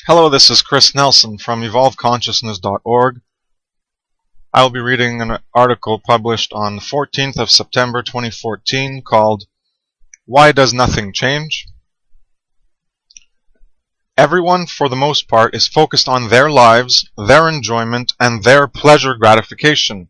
Hello, this is Kris Nelson from evolveconsciousness.org. I'll be reading an article published on the 14th of September 2014 called Why Does Nothing Change? Everyone, for the most part, is focused on their lives, their enjoyment, and their pleasure gratification.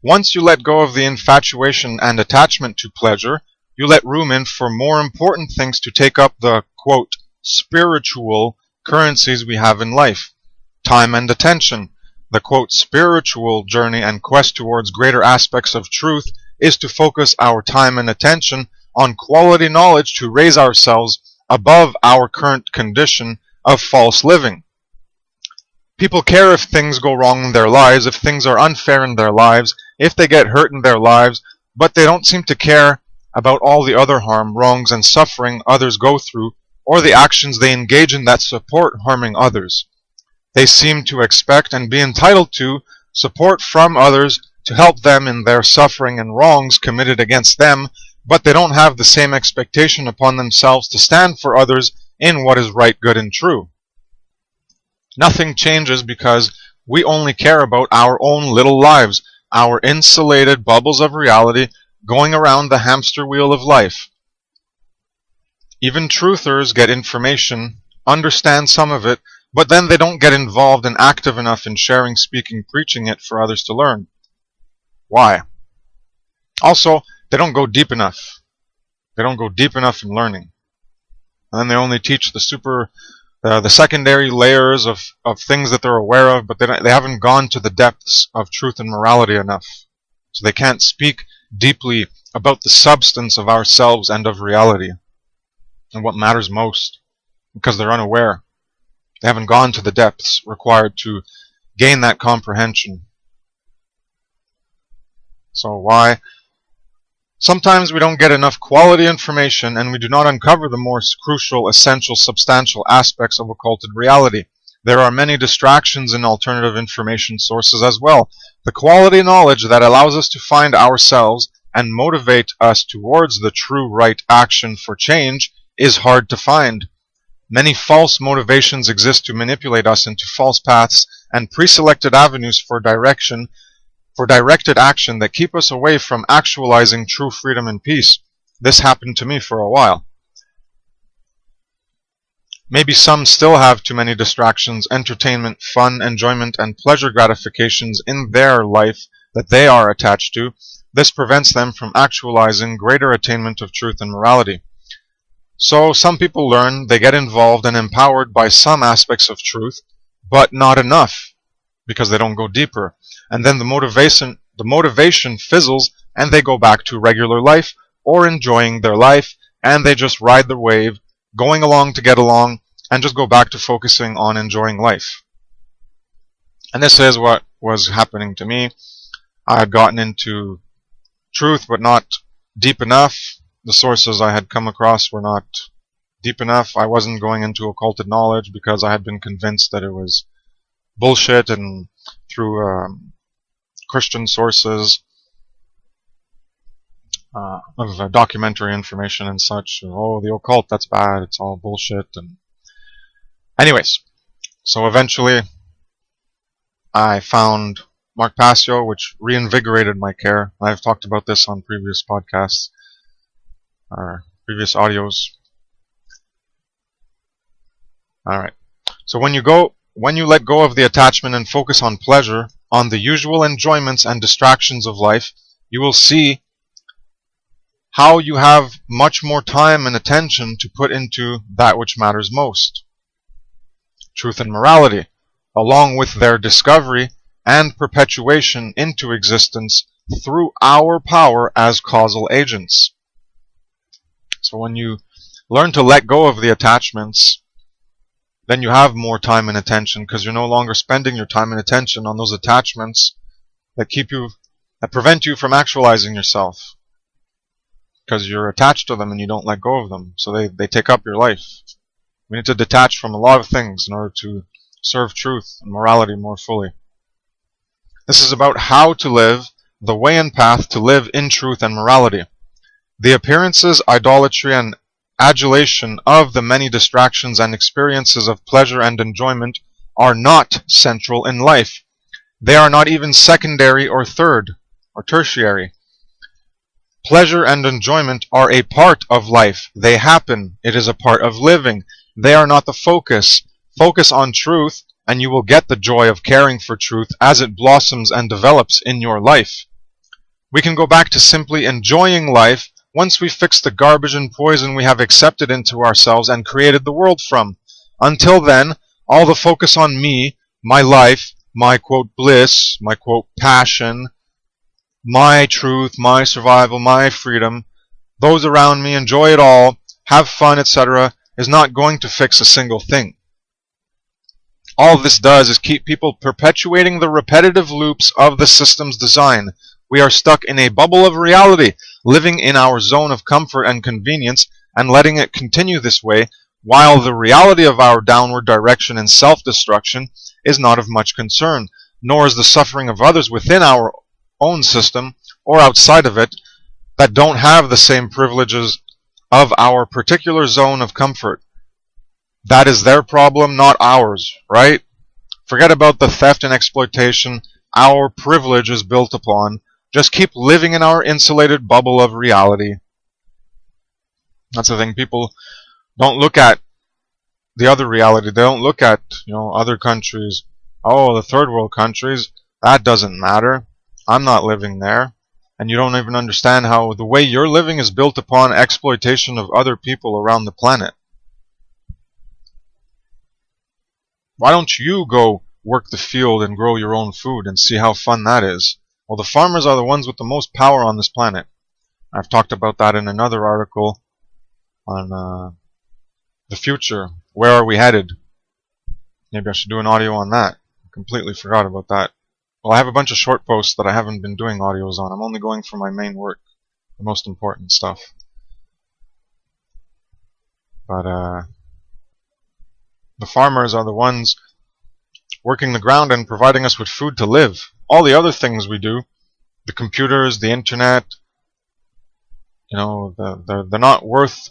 Once you let go of the infatuation and attachment to pleasure, you let room in for more important things to take up the, quote, spiritual currencies we have in life. Time and attention. The, quote, spiritual journey and quest towards greater aspects of truth is to focus our time and attention on quality knowledge to raise ourselves above our current condition of false living. People care if things go wrong in their lives, if things are unfair in their lives, if they get hurt in their lives, but they don't seem to care about all the other harm, wrongs, and suffering others go through, or the actions they engage in that support harming others. They seem to expect and be entitled to support from others to help them in their suffering and wrongs committed against them, but they don't have the same expectation upon themselves to stand for others in what is right, good, and true. Nothing changes because we only care about our own little lives, our insulated bubbles of reality going around the hamster wheel of life. Even truthers get information, understand some of it, but then they don't get involved and active enough in sharing, speaking, preaching it for others to learn. Why? Also, they don't go deep enough. They don't go deep enough in learning. And then they only teach the secondary layers of things that they're aware of, but they haven't gone to the depths of truth and morality enough. So they can't speak deeply about the substance of ourselves and of reality and what matters most, because they're unaware. They haven't gone to the depths required to gain that comprehension. So why? Sometimes we don't get enough quality information and we do not uncover the more crucial, essential, substantial aspects of occulted reality. There are many distractions in alternative information sources as well. The quality knowledge that allows us to find ourselves and motivate us towards the true right action for change is hard to find. Many false motivations exist to manipulate us into false paths and pre-selected avenues for directed action that keep us away from actualizing true freedom and peace. This happened to me for a while. Maybe some still have too many distractions, entertainment, fun, enjoyment, and pleasure gratifications in their life that they are attached to. This prevents them from actualizing greater attainment of truth and morality. So some people learn, they get involved and empowered by some aspects of truth, but not enough, because they don't go deeper. And then the motivation fizzles, and they go back to regular life or enjoying their life, and they just ride the wave, going along to get along, and just go back to focusing on enjoying life. And this is what was happening to me. I had gotten into truth, but not deep enough. The sources I had come across were not deep enough. I wasn't going into occulted knowledge because I had been convinced that it was bullshit, and through Christian sources of documentary information and such. Oh, the occult, that's bad. It's all bullshit. And anyways, so eventually I found Mark Passio, which reinvigorated my care. I've talked about this on previous podcasts or previous audios. Alright. So when you let go of the attachment and focus on pleasure, on the usual enjoyments and distractions of life, you will see how you have much more time and attention to put into that which matters most. Truth and morality, along with their discovery and perpetuation into existence through our power as causal agents. So when you learn to let go of the attachments, then you have more time and attention, because you're no longer spending your time and attention on those attachments that prevent you from actualizing yourself, because you're attached to them and you don't let go of them, so they take up your life. We need to detach from a lot of things in order to serve truth and morality more fully. This is about how to live, the way and path to live in truth and morality. The appearances, idolatry, and adulation of the many distractions and experiences of pleasure and enjoyment are not central in life. They are not even secondary or third or tertiary. Pleasure and enjoyment are a part of life. They happen. It is a part of living. They are not the focus. Focus on truth, and you will get the joy of caring for truth as it blossoms and develops in your life. We can go back to simply enjoying life once we fix the garbage and poison we have accepted into ourselves and created the world from. Until then, all the focus on me, my life, my quote bliss, my quote passion, my truth, my survival, my freedom, those around me, enjoy it all, have fun, etc., is not going to fix a single thing. All this does is keep people perpetuating the repetitive loops of the system's design. We are stuck in a bubble of reality, living in our zone of comfort and convenience, and letting it continue this way, while the reality of our downward direction in self-destruction is not of much concern, nor is the suffering of others within our own system or outside of it that don't have the same privileges of our particular zone of comfort. That is their problem, not ours, right? Forget about the theft and exploitation our privilege is built upon. Just keep living in our insulated bubble of reality. That's the thing. People don't look at the other reality. They don't look at, other countries. Oh, the third world countries. That doesn't matter. I'm not living there. And you don't even understand how the way you're living is built upon exploitation of other people around the planet. Why don't you go work the field and grow your own food and see how fun that is? Well, the farmers are the ones with the most power on this planet. I've talked about that in another article on the future. Where are we headed? Maybe I should do an audio on that. I completely forgot about that. Well, I have a bunch of short posts that I haven't been doing audios on. I'm only going for my main work, the most important stuff. But the farmers are the ones working the ground and providing us with food to live. All the other things we do, the computers, the internet, they're not worth,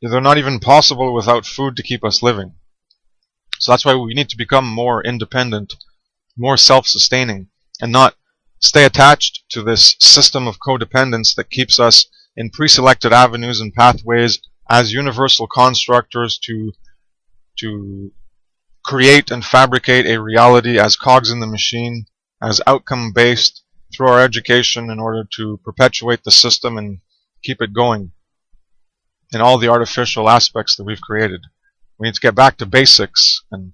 they're not even possible without food to keep us living. So that's why we need to become more independent, more self-sustaining, and not stay attached to this system of codependence that keeps us in pre-selected avenues and pathways as universal constructors to create and fabricate a reality as cogs in the machine, as outcome-based through our education in order to perpetuate the system and keep it going in all the artificial aspects that we've created. We need to get back to basics and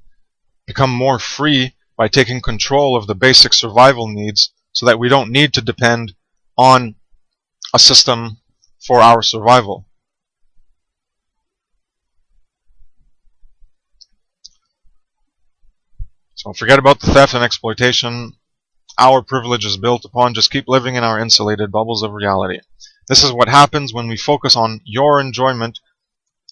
become more free by taking control of the basic survival needs so that we don't need to depend on a system for our survival. So forget about the theft and exploitation our privilege is built upon. Just keep living in our insulated bubbles of reality. This is what happens when we focus on your enjoyment.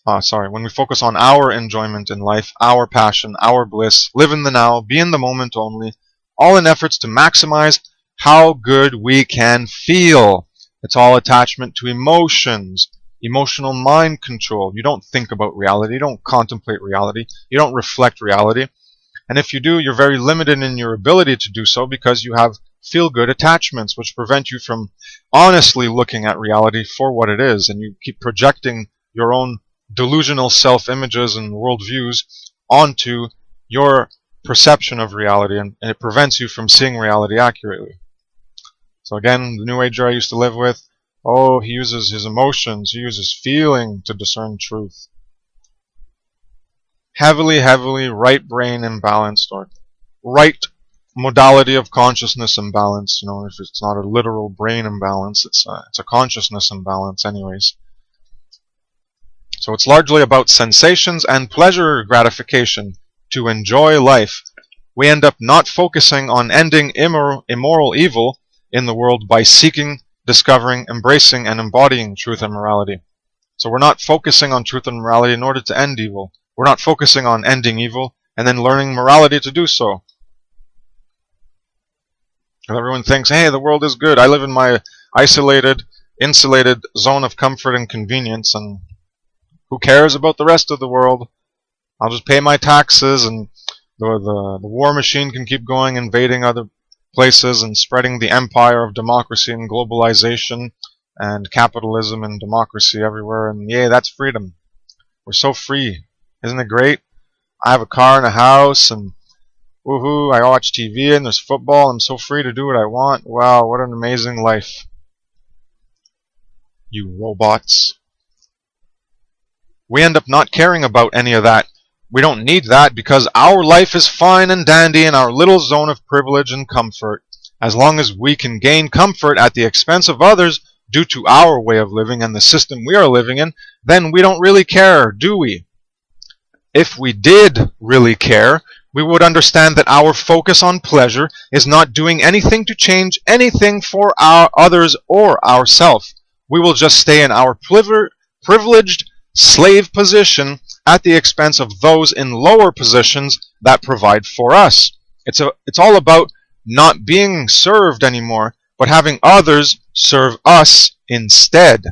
When we focus on our enjoyment in life, our passion, our bliss, live in the now, be in the moment only, all in efforts to maximize how good we can feel. It's all attachment to emotions, emotional mind control. You don't think about reality, you don't contemplate reality, you don't reflect reality. And if you do, you're very limited in your ability to do so because you have feel-good attachments which prevent you from honestly looking at reality for what it is, and you keep projecting your own delusional self-images and worldviews onto your perception of reality, and it prevents you from seeing reality accurately. So again, the New Ager I used to live with, he uses his emotions, he uses feeling to discern truth. Heavily right brain imbalanced, or right modality of consciousness imbalance. If it's not a literal brain imbalance, it's a consciousness imbalance anyways. So it's largely about sensations and pleasure gratification to enjoy life. We end up not focusing on ending immoral evil in the world by seeking, discovering, embracing, and embodying truth and morality. So we're not focusing on truth and morality in order to end evil. We're not focusing on ending evil and then learning morality to do so. And everyone thinks, hey, the world is good. I live in my isolated, insulated zone of comfort and convenience, and Who cares about the rest of the world? I'll just pay my taxes, and the war machine can keep going, invading other places and spreading the empire of democracy and globalization and capitalism and democracy everywhere. And yay, that's freedom. We're so free. Isn't it great? I have a car and a house, and woohoo, I watch TV and there's football. I'm so free to do what I want. Wow, what an amazing life. You robots. We end up not caring about any of that. We don't need that because our life is fine and dandy in our little zone of privilege and comfort. As long as we can gain comfort at the expense of others due to our way of living and the system we are living in, then we don't really care, do we? If we did really care, we would understand that our focus on pleasure is not doing anything to change anything for our others or ourselves. We will just stay in our privileged slave position at the expense of those in lower positions that provide for us. It's all about not being served anymore, but having others serve us instead.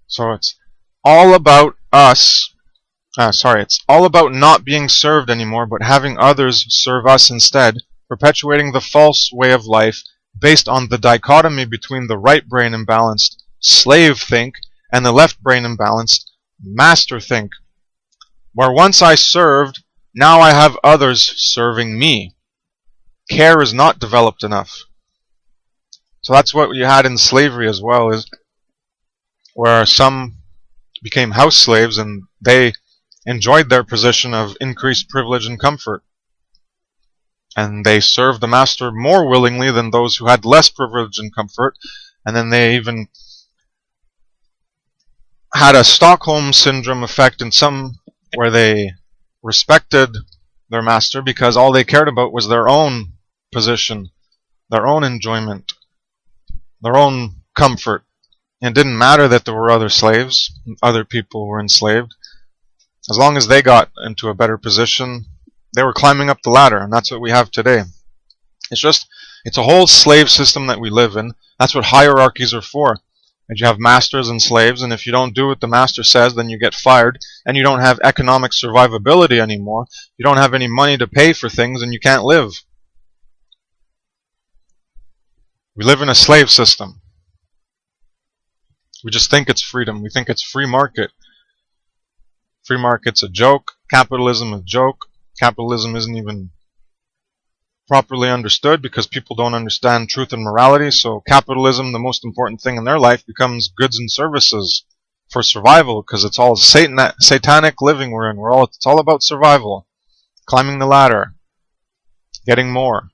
So it's all about us. It's all about not being served anymore, but having others serve us instead, perpetuating the false way of life based on the dichotomy between the right brain imbalanced slave think and the left brain imbalanced master think, where once I served, now I have others serving me. Care is not developed enough. So that's what you had in slavery as well, is where some became house slaves and they enjoyed their position of increased privilege and comfort. And they served the master more willingly than those who had less privilege and comfort. And then they even had a Stockholm syndrome effect in some, where they respected their master because all they cared about was their own position, their own enjoyment, their own comfort. It didn't matter that there were other slaves, other people were enslaved. As long as they got into a better position, they were climbing up the ladder, and that's what we have today. It's a whole slave system that we live in. That's what hierarchies are for. And you have masters and slaves, and if you don't do what the master says, then you get fired, and you don't have economic survivability anymore. You don't have any money to pay for things, and you can't live. We live in a slave system. We just think it's freedom. We think it's free market. Free market's a joke. Capitalism a joke. Capitalism isn't even properly understood because people don't understand truth and morality. So capitalism, the most important thing in their life, becomes goods and services for survival, because it's all satanic living we're in. It's all about survival, climbing the ladder, getting more.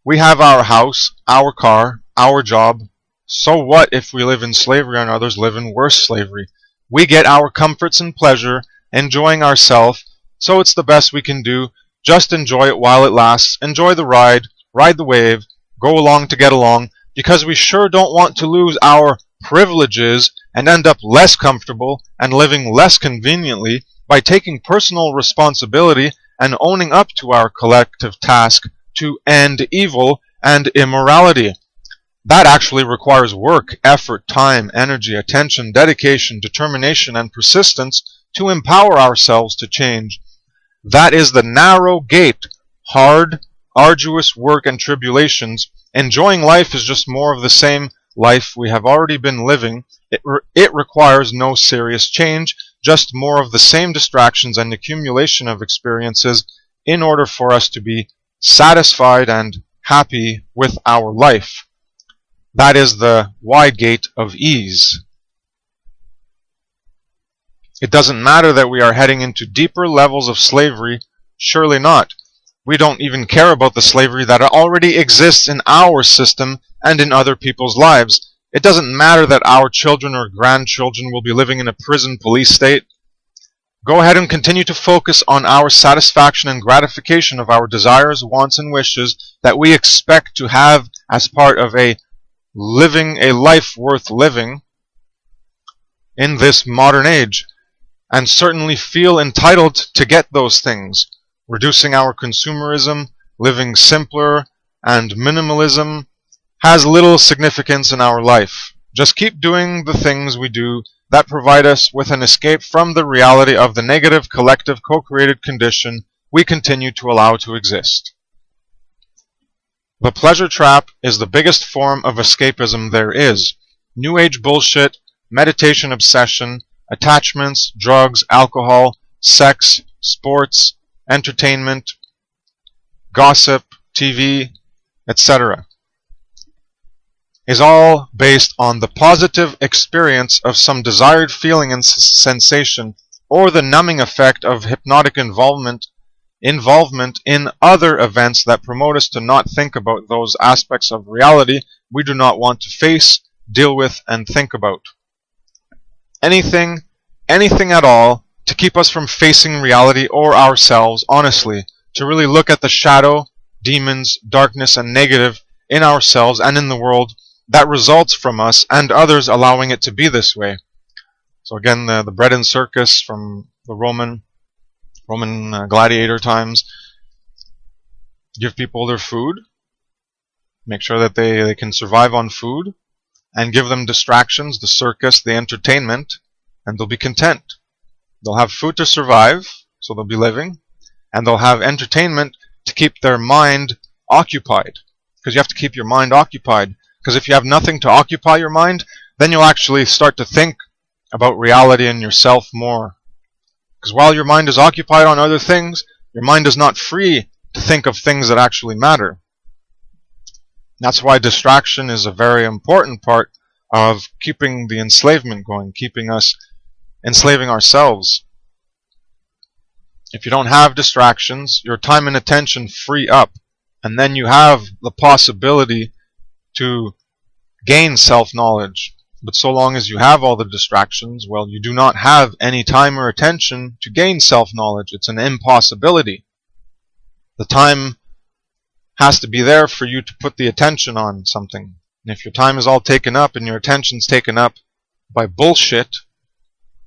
We have our house, our car, our job. So what if we live in slavery and others live in worse slavery? We get our comforts and pleasure, enjoying ourselves, so it's the best we can do. Just enjoy it while it lasts. Enjoy the ride the wave, go along to get along, because we sure don't want to lose our privileges and end up less comfortable and living less conveniently by taking personal responsibility and owning up to our collective task to end evil and immorality. That actually requires work, effort, time, energy, attention, dedication, determination, and persistence to empower ourselves to change. That is the narrow gate, hard, arduous work and tribulations. Enjoying life is just more of the same life we have already been living. It requires no serious change, just more of the same distractions and accumulation of experiences in order for us to be satisfied and happy with our life. That is the wide gate of ease. It doesn't matter that we are heading into deeper levels of slavery. Surely not. We don't even care about the slavery that already exists in our system and in other people's lives. It doesn't matter that our children or grandchildren will be living in a prison police state. Go ahead and continue to focus on our satisfaction and gratification of our desires, wants, and wishes that we expect to have as part of living a life worth living in this modern age, and certainly feel entitled to get those things, reducing our consumerism, living simpler and minimalism, has little significance in our life. Just keep doing the things we do that provide us with an escape from the reality of the negative collective co-created condition we continue to allow to exist. The pleasure trap is the biggest form of escapism there is. New Age bullshit, meditation obsession, attachments, drugs, alcohol, sex, sports, entertainment, gossip, TV, etc. is all based on the positive experience of some desired feeling and sensation, or the numbing effect of hypnotic involvement in other events that promote us to not think about those aspects of reality we do not want to face, deal with, and think about. Anything at all to keep us from facing reality or ourselves honestly, to really look at the shadow, demons, darkness, and negative in ourselves and in the world that results from us and others allowing it to be this way. So again, the bread and circus from the Roman gladiator times. Give people their food, make sure that they can survive on food, and give them distractions, the circus, the entertainment, and they'll be content. They'll have food to survive, so they'll be living, and they'll have entertainment to keep their mind occupied. Because you have to keep your mind occupied. Because if you have nothing to occupy your mind, then you'll actually start to think about reality and yourself more. Because while your mind is occupied on other things, your mind is not free to think of things that actually matter. That's why distraction is a very important part of keeping the enslavement going, keeping us enslaving ourselves. If you don't have distractions, your time and attention free up, and then you have the possibility to gain self-knowledge. But so long as you have all the distractions, well, you do not have any time or attention to gain self-knowledge. It's an impossibility. The time has to be there for you to put the attention on something. And if your time is all taken up and your attention's taken up by bullshit,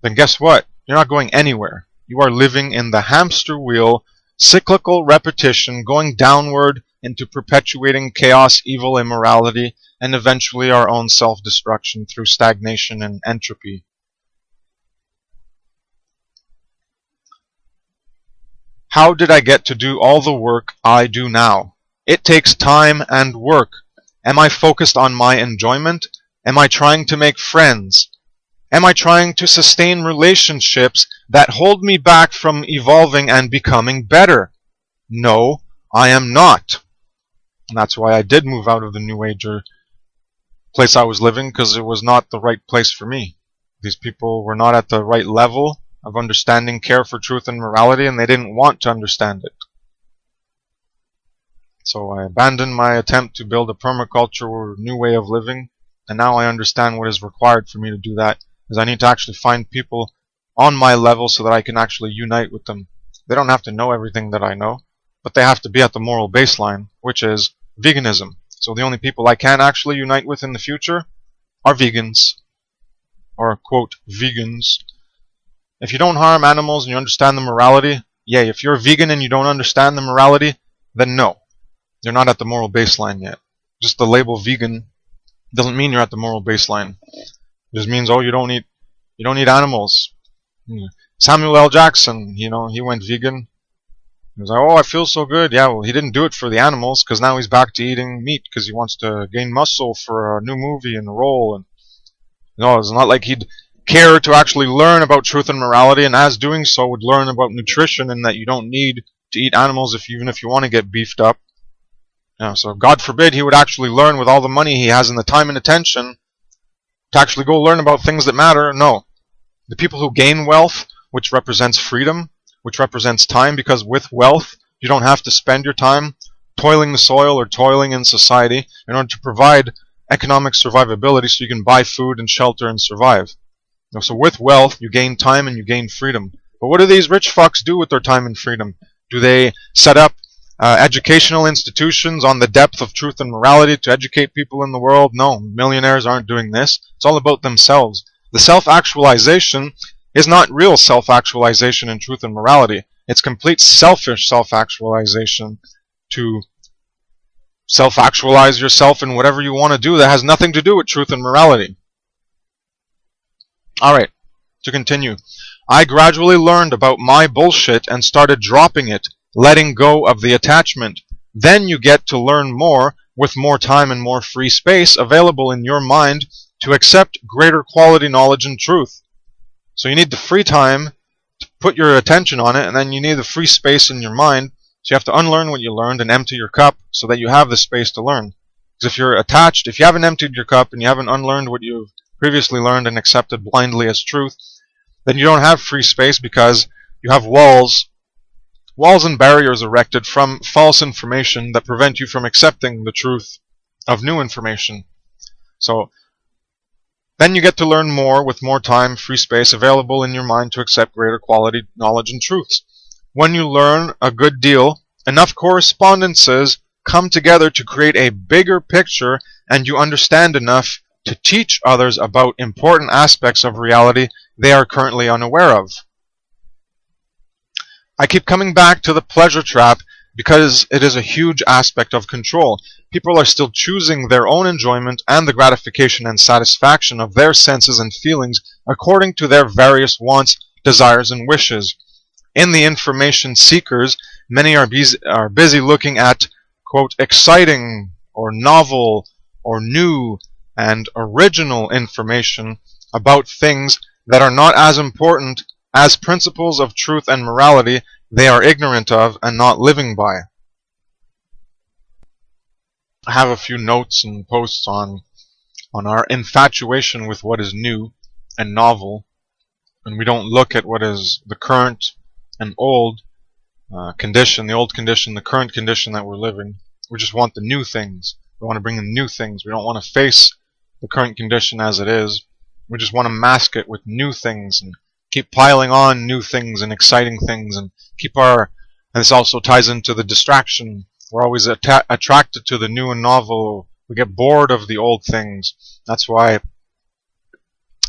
then guess what? You're not going anywhere. You are living in the hamster wheel, cyclical repetition, going downward into perpetuating chaos, evil, immorality, and eventually our own self-destruction through stagnation and entropy. How did I get to do all the work I do now? It takes time and work. Am I focused on my enjoyment? Am I trying to make friends? Am I trying to sustain relationships that hold me back from evolving and becoming better? No, I am not. And that's why I did move out of the New Ager place I was living, because it was not the right place for me. These people were not at the right level of understanding care for truth and morality, and they didn't want to understand it. So I abandoned my attempt to build a permaculture or new way of living, and now I understand what is required for me to do that, is I need to actually find people on my level so that I can actually unite with them. They don't have to know everything that I know, but they have to be at the moral baseline, which is veganism. So the only people I can actually unite with in the future are vegans, or quote, vegans. If you don't harm animals and you understand the morality, yay. If you're a vegan and you don't understand the morality, then no. You're not at the moral baseline yet. Just the label vegan doesn't mean you're at the moral baseline. It just means, oh, you don't eat animals. Samuel L. Jackson, he went vegan. He was like, oh, I feel so good. Yeah, well, he didn't do it for the animals, because now he's back to eating meat because he wants to gain muscle for a new movie and a role. And it's not like he'd care to actually learn about truth and morality, and as doing so would learn about nutrition and that you don't need to eat animals even if you want to get beefed up. So God forbid he would actually learn with all the money he has and the time and attention to actually go learn about things that matter. No. The people who gain wealth, which represents freedom, which represents time, because with wealth you don't have to spend your time toiling the soil or toiling in society in order to provide economic survivability so you can buy food and shelter and survive. So with wealth you gain time and you gain freedom. But what do these rich fucks do with their time and freedom? Do they set up educational institutions on the depth of truth and morality to educate people in the world? No, millionaires aren't doing this. It's all about themselves. The self-actualization is not real self-actualization in truth and morality. It's complete selfish self-actualization to self-actualize yourself in whatever you want to do that has nothing to do with truth and morality. Alright, to continue. I gradually learned about my bullshit and started dropping it, letting go of the attachment. Then you get to learn more with more time and more free space available in your mind to accept greater quality knowledge and truth. So you need the free time to put your attention on it, and then you need the free space in your mind. So you have to unlearn what you learned and empty your cup so that you have the space to learn. Because if you're attached, if you haven't emptied your cup and you haven't unlearned what you've previously learned and accepted blindly as truth, then you don't have free space because you have walls and barriers erected from false information that prevent you from accepting the truth of new information. So then you get to learn more with more time, free space available in your mind to accept greater quality knowledge and truths. When you learn a good deal, enough correspondences come together to create a bigger picture, and you understand enough to teach others about important aspects of reality they are currently unaware of. I keep coming back to the pleasure trap because it is a huge aspect of control. People are still choosing their own enjoyment and the gratification and satisfaction of their senses and feelings according to their various wants, desires, and wishes. In the information seekers, many are busy looking at, quote, exciting or novel or new and original information about things that are not as important as principles of truth and morality they are ignorant of and not living by. I have a few notes and posts on our infatuation with what is new and novel, and we don't look at what is the current and old condition, the old condition, the current condition that we're living. We just want the new things. We want to bring in new things. We don't want to face the current condition as it is. We just want to mask it with new things and keep piling on new things and exciting things and and this also ties into the distraction. We're always attracted to the new and novel. We get bored of the old things. That's why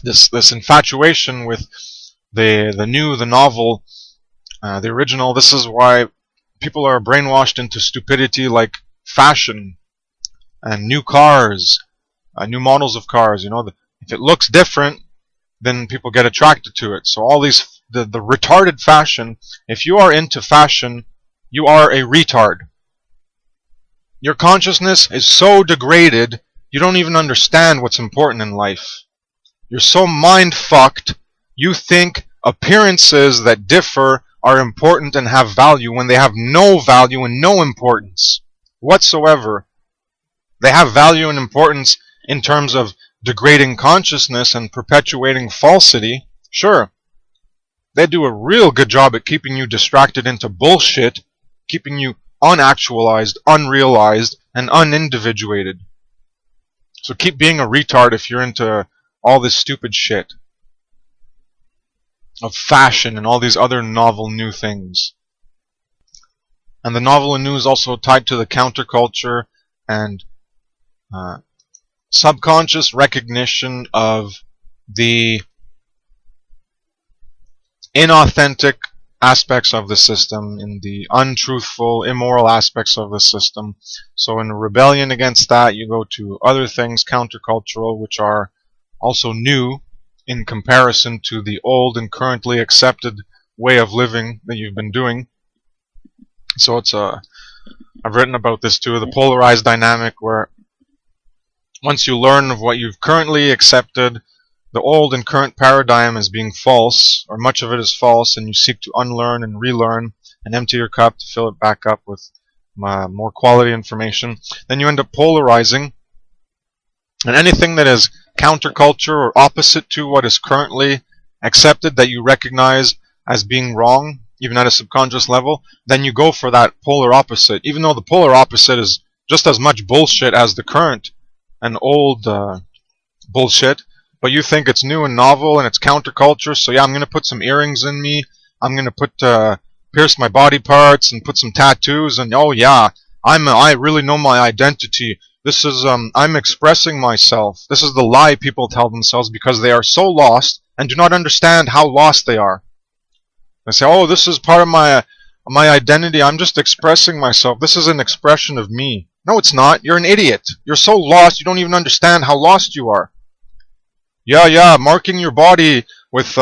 this infatuation with the new, the novel, the original, this is why people are brainwashed into stupidity like fashion and new cars, new models of cars. You know, if it looks different, then people get attracted to it. So all these the retarded fashion, if you are into fashion, you are a retard. Your consciousness is so degraded, you don't even understand what's important in life. You're so mind-fucked, you think appearances that differ are important and have value when they have no value and no importance whatsoever. They have value and importance in terms of degrading consciousness and perpetuating falsity. Sure, they do a real good job at keeping you distracted into bullshit, keeping you unactualized, unrealized, and unindividuated. So keep being a retard if you're into all this stupid shit of fashion and all these other novel new things. And the novel and new is also tied to the counterculture and subconscious recognition of the inauthentic aspects of the system, in the untruthful, immoral aspects of the system. So in rebellion against that, you go to other things, countercultural, which are also new in comparison to the old and currently accepted way of living that you've been doing. So it's I've written about this too, the polarized dynamic, where once you learn of what you've currently accepted, the old and current paradigm is being false, or much of it is false, and you seek to unlearn and relearn and empty your cup to fill it back up with more quality information. Then you end up polarizing, and anything that is counterculture or opposite to what is currently accepted that you recognize as being wrong, even at a subconscious level, then you go for that polar opposite, even though the polar opposite is just as much bullshit as the current and old bullshit. But you think it's new and novel and it's counterculture, so yeah, I'm going to put some earrings in me, I'm going to pierce my body parts and put some tattoos, and oh yeah, I really know my identity. This is I'm expressing myself. This is the lie people tell themselves because they are so lost and do not understand how lost they are. They say, oh, this is part of my identity, I'm just expressing myself. This is an expression of me. No, it's not. You're an idiot. You're so lost you don't even understand how lost you are. Yeah, marking your body with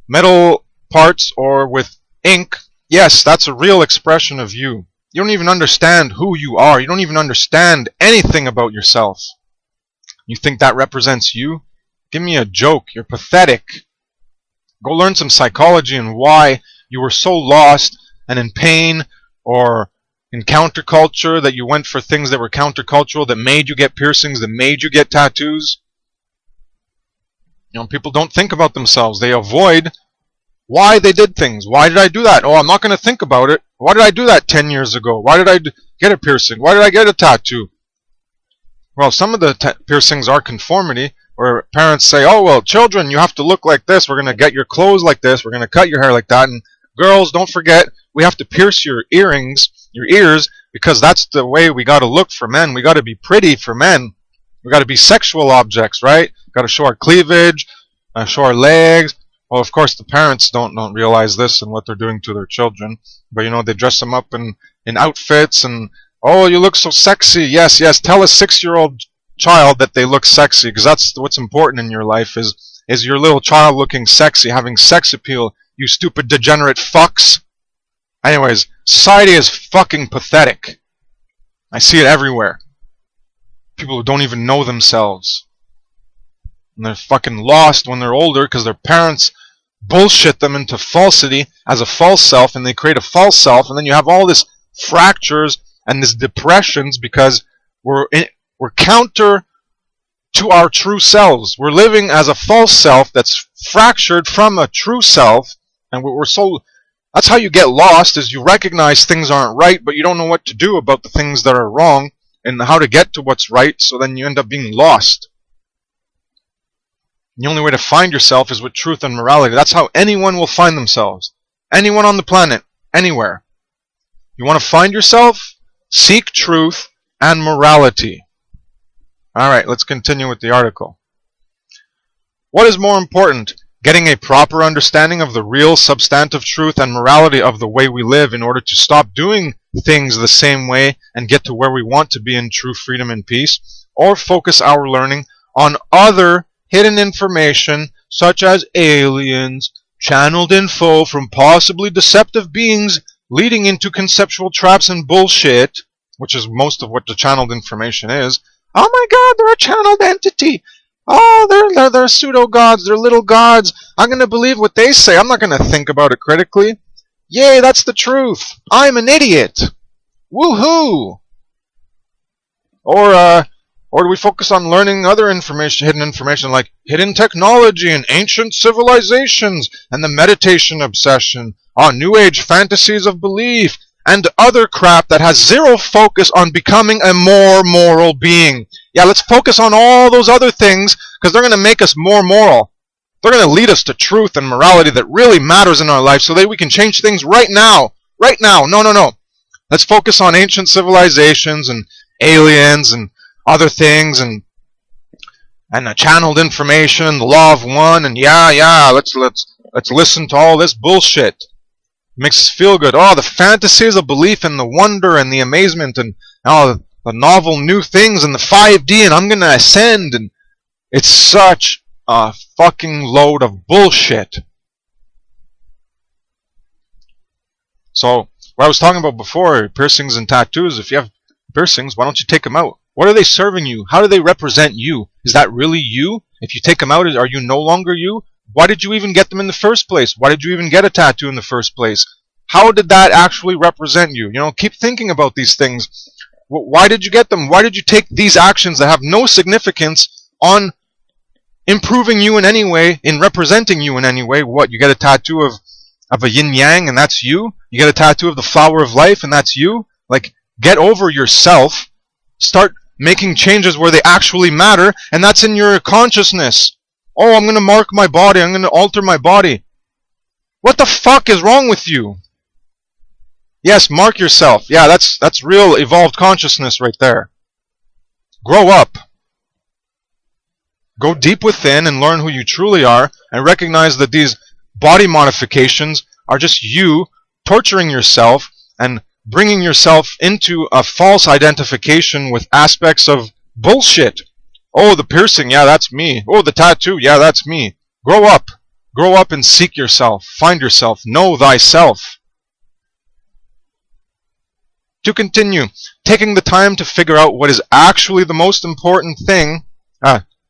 metal parts or with ink. Yes, that's a real expression of you. You don't even understand who you are. You don't even understand anything about yourself. You think that represents you? Give me a joke. You're pathetic. Go learn some psychology and why you were so lost and in pain or in counterculture that you went for things that were countercultural, that made you get piercings, that made you get tattoos. People don't think about themselves. They avoid why they did things. Why did I do that? Oh, I'm not going to think about it. Why did I do that 10 years ago? Why did I get a piercing? Why did I get a tattoo? Well, some of the piercings are conformity, where parents say, oh, well, children, you have to look like this. We're going to get your clothes like this. We're going to cut your hair like that. And girls, don't forget, we have to pierce your ears, because that's the way we got to look for men. We got to be pretty for men. We got to be sexual objects, right? Got to show our cleavage, show our legs. Well, of course, the parents don't realize this and what they're doing to their children. But, they dress them up in outfits and, oh, you look so sexy. Yes, tell a 6-year-old child that they look sexy, because that's what's important in your life is your little child looking sexy, having sex appeal, you stupid degenerate fucks. Anyways, society is fucking pathetic. I see it everywhere. People who don't even know themselves. And they're fucking lost when they're older because their parents bullshit them into falsity as a false self, and they create a false self, and then you have all this fractures and these depressions because we're counter to our true selves. We're living as a false self that's fractured from a true self, and we're so... That's how you get lost, is you recognize things aren't right, but you don't know what to do about the things that are wrong and how to get to what's right, so then you end up being lost. The only way to find yourself is with truth and morality. That's how anyone will find themselves. Anyone on the planet. Anywhere. You want to find yourself? Seek truth and morality. Alright, let's continue with the article. What is more important? Getting a proper understanding of the real substantive truth and morality of the way we live in order to stop doing things the same way and get to where we want to be in true freedom and peace, or focus our learning on other hidden information such as aliens, channeled info from possibly deceptive beings leading into conceptual traps and bullshit, which is most of what the channeled information is. Oh my god, they're a channeled entity! Oh, they're pseudo-gods, they're little gods. I'm going to believe what they say. I'm not going to think about it critically. Yay, that's the truth. I'm an idiot. Woohoo! Or do we focus on learning other information, hidden information, like hidden technology and ancient civilizations and the meditation obsession, New Age fantasies of belief, and other crap that has zero focus on becoming a more moral being. Yeah, let's focus on all those other things, because they're going to make us more moral. They're going to lead us to truth and morality that really matters in our life so that we can change things right now. Right now. No. Let's focus on ancient civilizations and aliens and other things and the channeled information, the law of one, and let's listen to all this bullshit. It makes us feel good. Oh, the fantasies of belief and the wonder and the amazement and the novel new things and the 5D and I'm gonna ascend, and it's such a fucking load of bullshit. So, what I was talking about before, piercings and tattoos, if you have piercings, why don't you take them out? What are they serving you? How do they represent you? Is that really you? If you take them out, are you no longer you? Why did you even get them in the first place? Why did you even get a tattoo in the first place? How did that actually represent you? Keep thinking about these things. Why did you get them? Why did you take these actions that have no significance on improving you in any way, in representing you in any way? What, you get a tattoo of a yin-yang and that's you? You get a tattoo of the flower of life and that's you? Like, get over yourself. Start making changes where they actually matter, and that's in your consciousness. Oh, I'm going to mark my body. I'm going to alter my body. What the fuck is wrong with you? Yes, mark yourself. Yeah, that's real evolved consciousness right there. Grow up. Go deep within and learn who you truly are, and recognize that these body modifications are just you torturing yourself and bringing yourself into a false identification with aspects of bullshit. Oh, the piercing, yeah, that's me. Oh, the tattoo, yeah, that's me. Grow up. Grow up and seek yourself. Find yourself. Know thyself. To continue, taking the time to figure out what is actually the most important thing.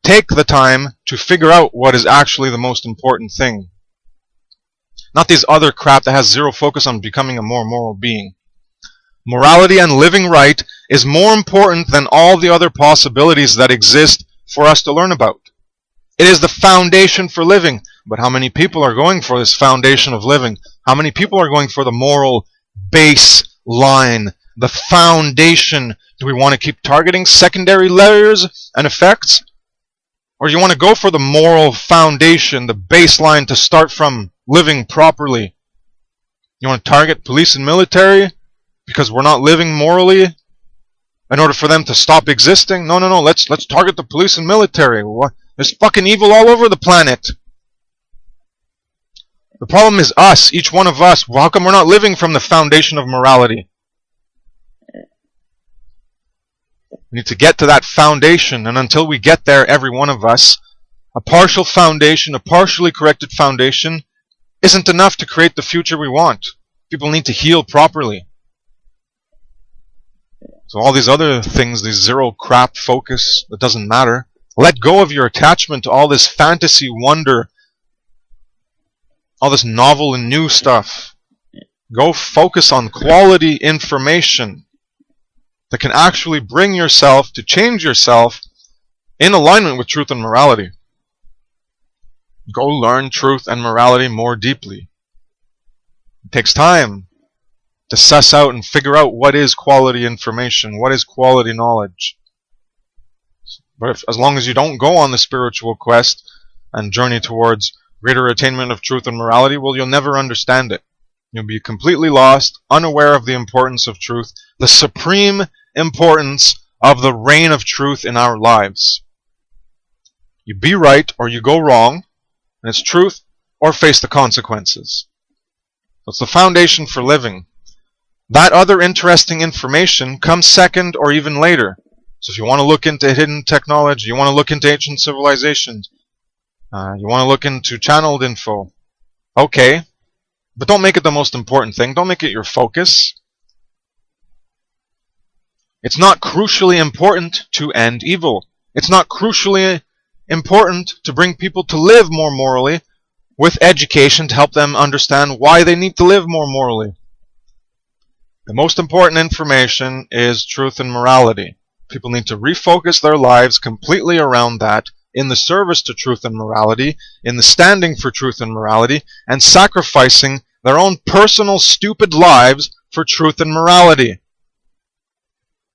Take the time to figure out what is actually the most important thing. Not these other crap that has zero focus on becoming a more moral being. Morality and living right is more important than all the other possibilities that exist for us to learn about. It is the foundation for living. But how many people are going for this foundation of living? How many people are going for the moral baseline, the foundation? Do we want to keep targeting secondary layers and effects? Or do you want to go for the moral foundation, the baseline to start from living properly? You want to target police and military because we're not living morally in order for them to stop existing? No. Let's target the police and military. There's fucking evil all over the planet. The problem is us, each one of us. How come we're not living from the foundation of morality? We need to get to that foundation, and until we get there, every one of us, a partial foundation, a partially corrected foundation, isn't enough to create the future we want. People need to heal properly. So all these other things, these zero crap focus, that doesn't matter. Let go of your attachment to all this fantasy wonder, all this novel and new stuff. Go focus on quality information that can actually bring yourself to change yourself in alignment with truth and morality. Go learn truth and morality more deeply. It takes time to suss out and figure out what is quality information, what is quality knowledge. But as long as you don't go on the spiritual quest and journey towards greater attainment of truth and morality, well, you'll never understand it. You'll be completely lost, unaware of the importance of truth, the supreme importance of the reign of truth in our lives. You be right or you go wrong, and it's truth or face the consequences. That's the foundation for living. That other interesting information comes second or even later. So if you want to look into hidden technology, you want to look into ancient civilizations, you want to look into channeled info, okay, but don't make it the most important thing. Don't make it your focus. It's not crucially important to end evil. It's not crucially important to bring people to live more morally with education to help them understand why they need to live more morally. The most important information is truth and morality. People need to refocus their lives completely around that, in the service to truth and morality, in the standing for truth and morality, and sacrificing their own personal stupid lives for truth and morality.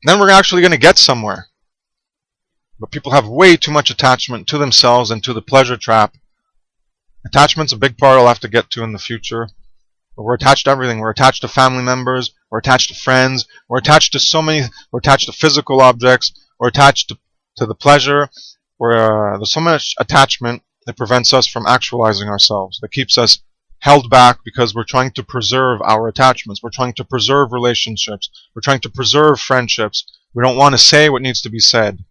Then we're actually going to get somewhere. But people have way too much attachment to themselves and to the pleasure trap. Attachment's a big part I'll have to get to in the future. But we're attached to everything. We're attached to family members. We're attached to friends. We're attached to so many. We're attached to physical objects. We're attached to the pleasure. There's so much attachment that prevents us from actualizing ourselves. That keeps us held back because we're trying to preserve our attachments. We're trying to preserve relationships. We're trying to preserve friendships. We don't want to say what needs to be said.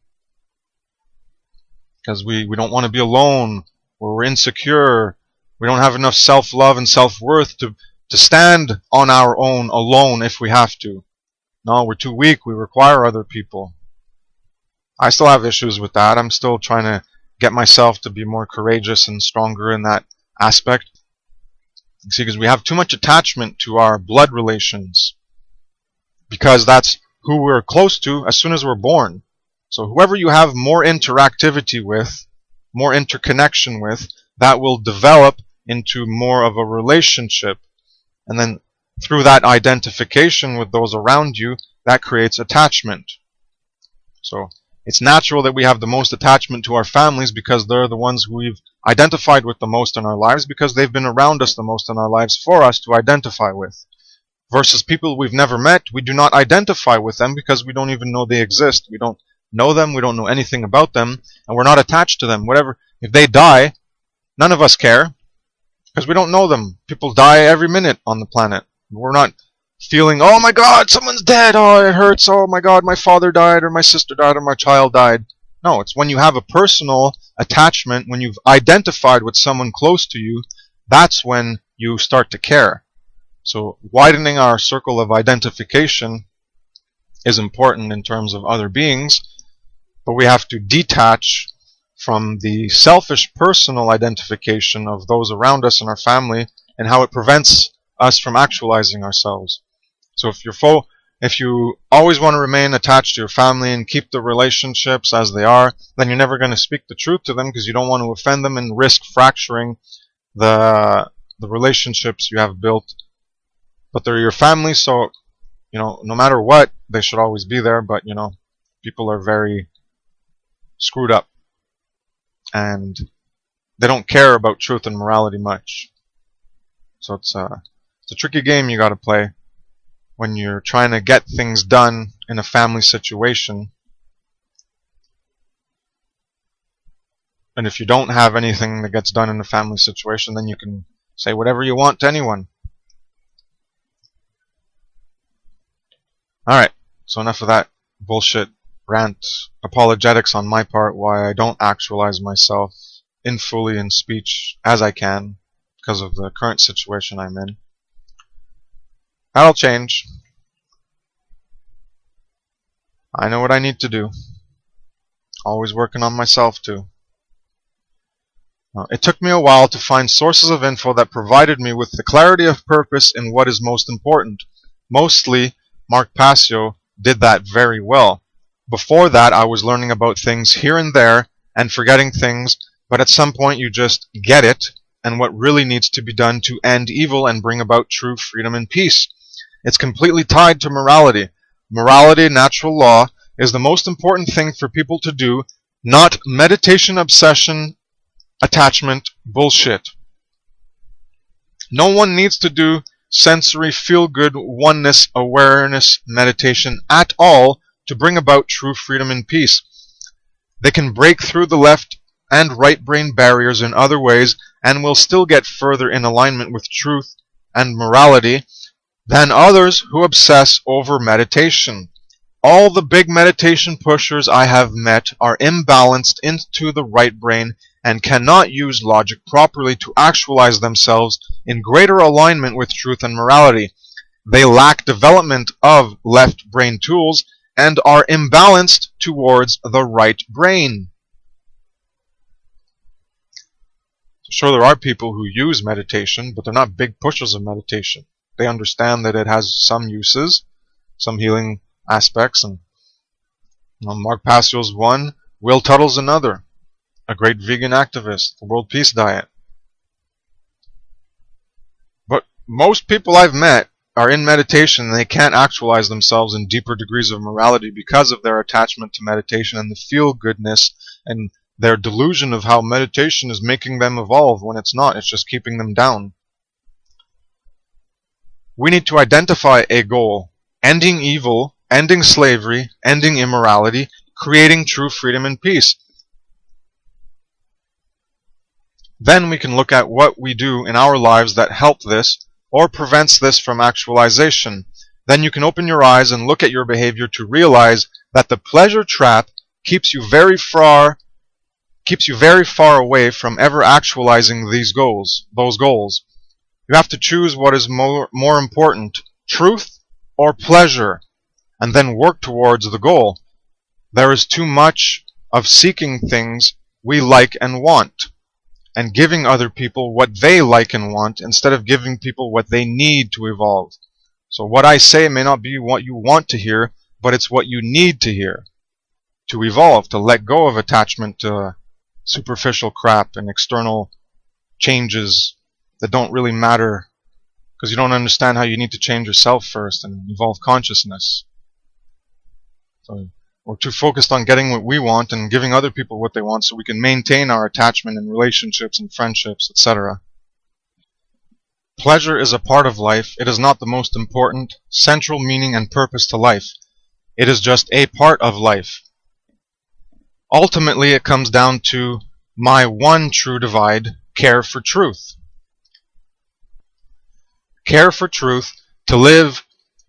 Because we don't want to be alone, or we're insecure. We don't have enough self-love and self-worth to stand on our own alone if we have to. No, we're too weak. We require other people. I still have issues with that. I'm still trying to get myself to be more courageous and stronger in that aspect. You see, because we have too much attachment to our blood relations. Because that's who we're close to as soon as we're born. So whoever you have more interactivity with, more interconnection with, that will develop into more of a relationship. And then through that identification with those around you, that creates attachment. So it's natural that we have the most attachment to our families because they're the ones who we've identified with the most in our lives, because they've been around us the most in our lives for us to identify with. Versus people we've never met, we do not identify with them because we don't even know they exist. We don't know them, we don't know anything about them, and we're not attached to them. Whatever, if they die, none of us care because we don't know them. People die every minute on the planet. We're not feeling, oh my god, someone's dead, oh it hurts, oh my god, my father died, or my sister died, or my child died. No, it's when you have a personal attachment, when you've identified with someone close to you, that's when you start to care. So widening our circle of identification is important in terms of other beings, but we have to detach from the selfish personal identification of those around us and our family, and how it prevents us from actualizing ourselves. So if you always want to remain attached to your family and keep the relationships as they are, then you're never going to speak the truth to them because you don't want to offend them and risk fracturing the relationships you have built. But they're your family, so no matter what, they should always be there. But people are very screwed up, and they don't care about truth and morality much. So it's a tricky game you got to play when you're trying to get things done in a family situation. And if you don't have anything that gets done in a family situation, then you can say whatever you want to anyone. Alright, so enough of that bullshit rant apologetics on my part why I don't actualize myself in fully in speech as I can because of the current situation I'm in. That'll change. I know what I need to do. Always working on myself too. It took me a while to find sources of info that provided me with the clarity of purpose in what is most important. Mostly, Mark Passio did that very well. Before that, I was learning about things here and there and forgetting things, but at some point you just get it and what really needs to be done to end evil and bring about true freedom and peace. It's completely tied to morality. Morality, natural law, is the most important thing for people to do, not meditation, obsession, attachment, bullshit. No one needs to do sensory, feel-good, oneness, awareness, meditation at all to bring about true freedom and peace. They can break through the left and right brain barriers in other ways and will still get further in alignment with truth and morality than others who obsess over meditation. All the big meditation pushers I have met are imbalanced into the right brain and cannot use logic properly to actualize themselves in greater alignment with truth and morality. They lack development of left brain tools and are imbalanced towards the right brain. Sure, there are people who use meditation, but they're not big pushers of meditation. They understand that it has some uses, some healing aspects, and Mark Passio's one, Will Tuttle's another, a great vegan activist, the World Peace Diet. But most people I've met are in meditation and they can't actualize themselves in deeper degrees of morality because of their attachment to meditation and the feel-goodness and their delusion of how meditation is making them evolve when it's not, it's just keeping them down. We need to identify a goal: ending evil, ending slavery, ending immorality, creating true freedom and peace. Then we can look at what we do in our lives that help this or prevents this from actualization. Then you can open your eyes and look at your behavior to realize that the pleasure trap keeps you very far away from ever actualizing those goals. You have to choose what is more important, truth or pleasure, and then work towards the goal. There is too much of seeking things we like and want, and giving other people what they like and want instead of giving people what they need to evolve. So what I say may not be what you want to hear, but it's what you need to hear to evolve, to let go of attachment to superficial crap and external changes that don't really matter because you don't understand how you need to change yourself first and evolve consciousness. So we're too focused on getting what we want and giving other people what they want so we can maintain our attachment in relationships and friendships, etc. Pleasure is a part of life. It is not the most important, central meaning and purpose to life. It is just a part of life. Ultimately, it comes down to my one true divide: care for truth. Care for truth, to live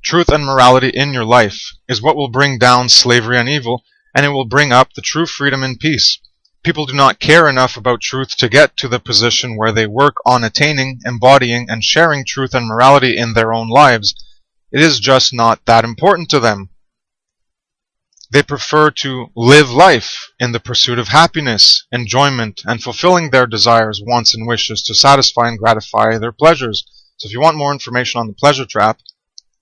Truth and morality in your life is what will bring down slavery and evil, and it will bring up the true freedom and peace. People do not care enough about truth to get to the position where they work on attaining, embodying, and sharing truth and morality in their own lives. It is just not that important to them. They prefer to live life in the pursuit of happiness, enjoyment, and fulfilling their desires, wants, and wishes to satisfy and gratify their pleasures. So if you want more information on the pleasure trap,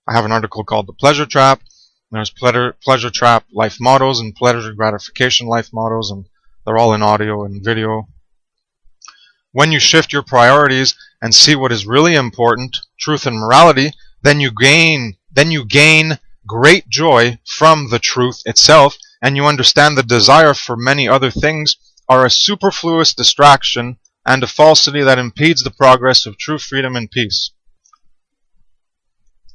I have an article called The Pleasure Trap. There's Pleasure Trap life mottos and pleasure gratification life mottos, and they're all in audio and video. When you shift your priorities and see what is really important, truth and morality, then you gain great joy from the truth itself, and you understand the desire for many other things are a superfluous distraction and a falsity that impedes the progress of true freedom and peace.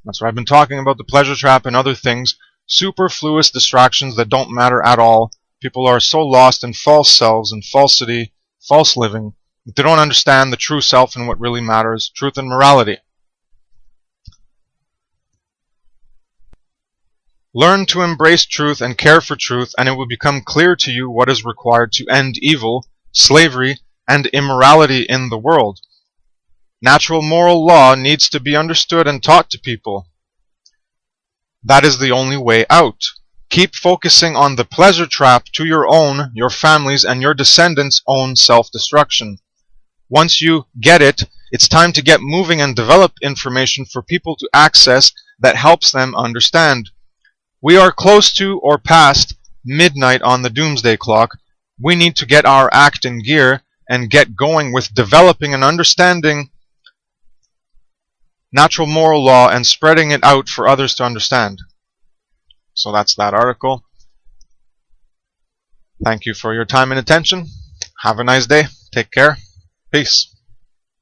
That's what I've been talking about, the pleasure trap and other things, superfluous distractions that don't matter at all. People are so lost in false selves and falsity, false living, that they don't understand the true self and what really matters, truth and morality. Learn to embrace truth and care for truth, and it will become clear to you what is required to end evil, slavery, and immorality in the world. Natural moral law needs to be understood and taught to people. That is the only way out. Keep focusing on the pleasure trap to your own, your family's, and your descendants' own self-destruction. Once you get it, it's time to get moving and develop information for people to access that helps them understand. We are close to or past midnight on the doomsday clock. We need to get our act in gear and get going with developing and understanding natural moral law and spreading it out for others to understand. So that's that article. Thank you for your time and attention. Have a nice day. Take care. Peace.